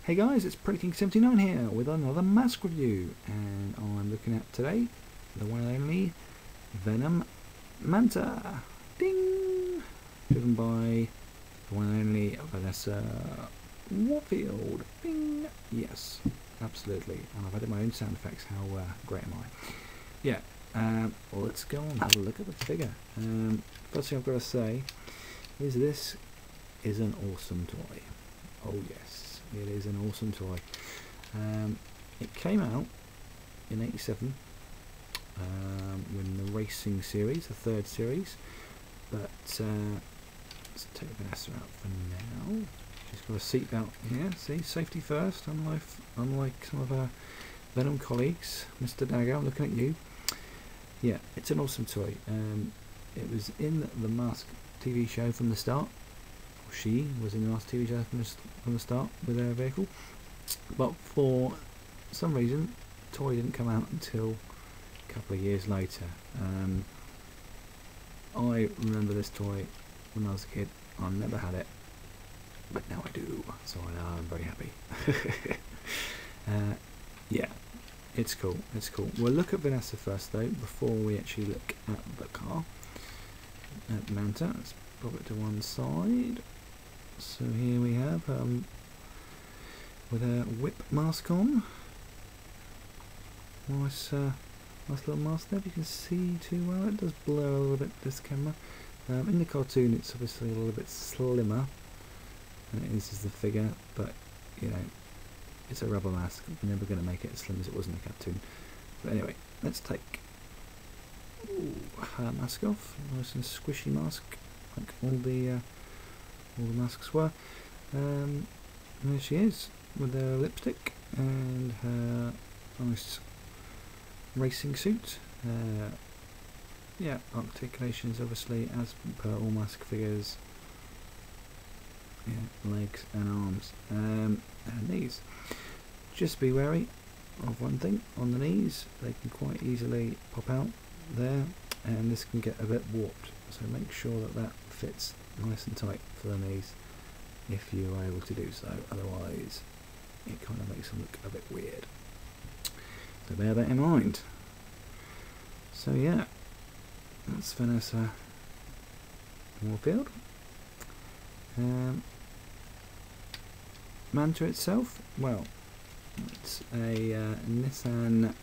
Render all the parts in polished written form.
Hey guys, it's PrettyKing79 here with another M.A.S.K review, and I'm looking at today the one and only Venom Manta. Ding! Driven by the one and only Vanessa Warfield. Bing! Yes, absolutely. And I've added my own sound effects. How great am I? Yeah. Well, let's go on and have a look at the figure. First thing I've got to say is this is an awesome toy. Oh yes, it is an awesome toy. It came out in '87 when the racing series, the third series, but let's take Vanessa out for now. She's got a seatbelt here, see, safety first, unlike some of our Venom colleagues. Mr. Dagger, I'm looking at you. Yeah, it's an awesome toy. It was in the M.A.S.K TV show from the start. She was in the last TV show from the start with her vehicle, but for some reason the toy didn't come out until a couple of years later. I remember this toy when I was a kid. I never had it, but now I do, so I'm very happy. Yeah, it's cool, it's cool. We'll look at Vanessa first though, before we actually look at the car. At Manta, let's pop it to one side. So here we have with a whip mask on. Nice, nice little mask there. If you can see too well, it does blur a little bit this camera. In the cartoon, it's obviously a little bit slimmer, and it is the figure. But you know, it's a rubber mask. We're never going to make it as slim as it was in the cartoon. But anyway, let's take her mask off. Nice and squishy mask, like all the masks were. There she is with her lipstick and her nice racing suit. Yeah, articulations obviously as per all M.A.S.K figures. Yeah, legs and arms and knees. Just be wary of one thing on the knees, they can quite easily pop out there, and this can get a bit warped, so make sure that that fits nice and tight for the knees if you are able to do so, otherwise it kind of makes them look a bit weird, so bear that in mind. So yeah, that's Vanessa Warfield. Manta itself, well, it's a Nissan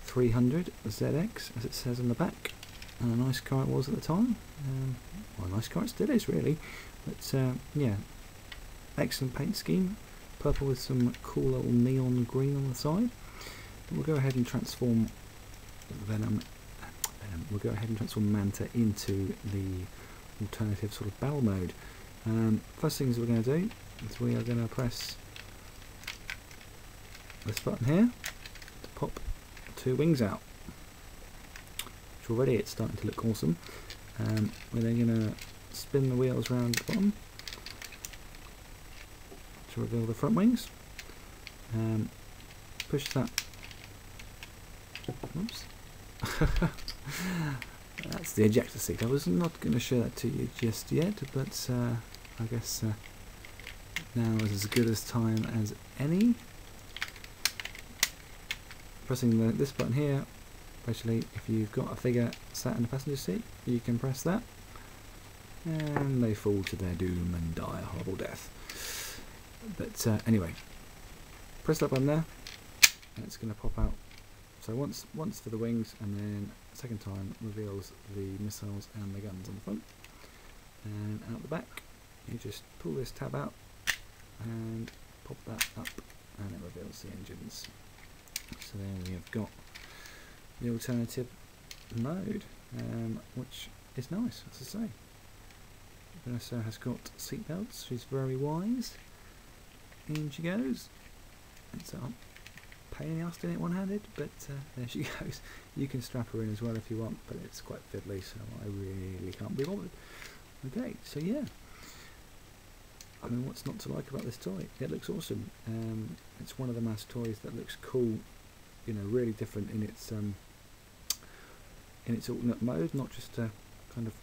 300 ZX, as it says on the back, and a nice car it was at the time. Well, a nice car it still is really, but yeah, excellent paint scheme, purple with some cool little neon green on the side. We'll go ahead and transform we'll go ahead and transform Manta into the alternative sort of battle mode. First things we're going to do is we are going to press this button here to pop two wings out, which already it's starting to look awesome. We're then going to spin the wheels around the bottom to reveal the front wings. Push that. Oops. That's the ejector seat. I was not going to show that to you just yet, but I guess now is as good as time as any. Pressing this button here, basically if you've got a figure sat in the passenger seat, you can press that and they fall to their doom and die a horrible death. But anyway, press that button there and it's going to pop out. So once for the wings, and then second time reveals the missiles and the guns on the front. And out the back, you just pull this tab out and pop that up and it reveals the engines. So there we have got the alternative mode, which is nice, as I say. Vanessa has got seatbelts, she's very wise. In she goes. It's a pain in the ass doing it one-handed, but there she goes. You can strap her in as well if you want, but it's quite fiddly, so I really can't be bothered. Okay, so yeah. I mean, what's not to like about this toy? It looks awesome. It's one of the M.A.S.K toys that looks cool, you know, really different in its alternate mode, not just a kind of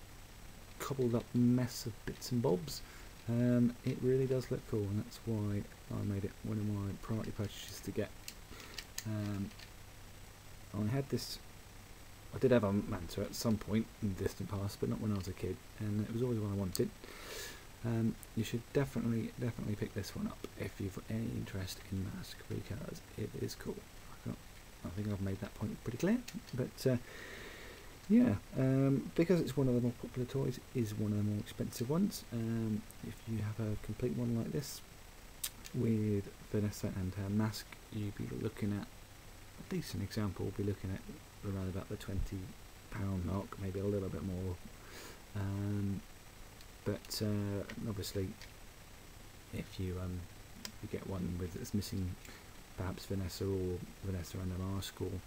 cobbled up mess of bits and bobs. it really does look cool, and that's why I made it one of my priority purchases to get. I had this. I did have a Manta at some point in the distant past, but not when I was a kid, and it was always one I wanted. You should definitely pick this one up if you've got any interest in M.A.S.K, because it is cool. I think I've made that point pretty clear, but yeah, because it's one of the more popular toys, it is one of the more expensive ones. If you have a complete one like this with Vanessa and her M.A.S.K, you'd be looking at a decent example. Will be looking at around about the £20 mark, maybe a little bit more. But obviously, if you get one that's missing perhaps Vanessa or Vanessa and a M.A.S.K, or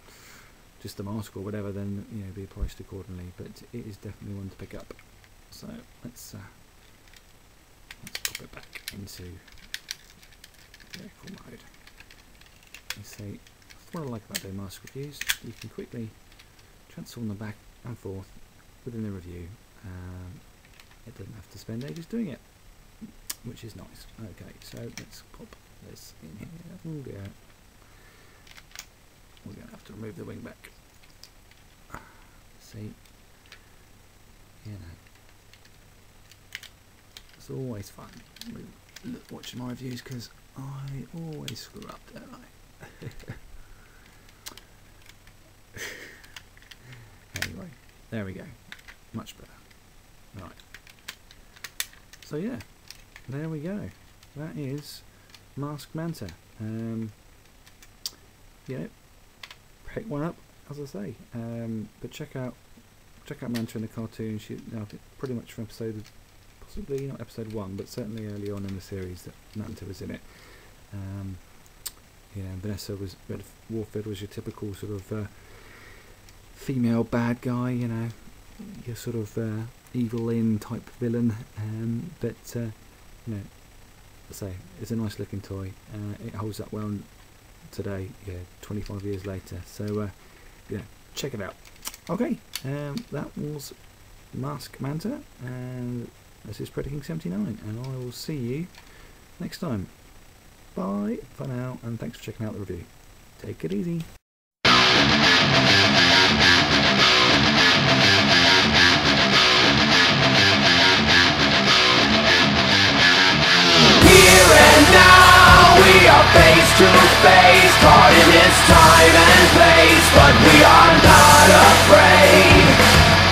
just a M.A.S.K or whatever, then be priced accordingly. But it is definitely one to pick up. So let's pop it back into vehicle mode. Let's see. What I like about the M.A.S.K reviews, you can quickly transform them back and forth within the review. It doesn't have to spend ages doing it, which is nice. Okay, so let's pop this in here. We're going to have to remove the wing back. See, it's always fun watching my reviews, because I always screw up, don't I? Anyway, there we go. Much better. Right. So yeah, there we go. That is M.A.S.K Manta. Pick one up, as I say. But check out Manta in the cartoon. She, pretty much from possibly not episode 1, but certainly early on in the series that Manta was in it. Vanessa Warfield was your typical sort of female bad guy, your sort of evil in type villain, but I say it's a nice looking toy. It holds up well today, 25 years later. So check it out. Okay, that was M.A.S.K Manta, and this is Predator King 79, and I will see you next time. Bye for now, and thanks for checking out the review. Take it easy. Face to face, caught in its time and place, but we are not afraid.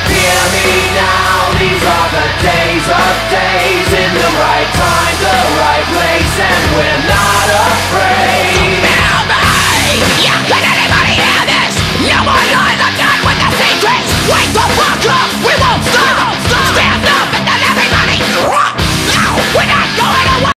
Hear me now, these are the days of days, in the right time, the right place, and we're not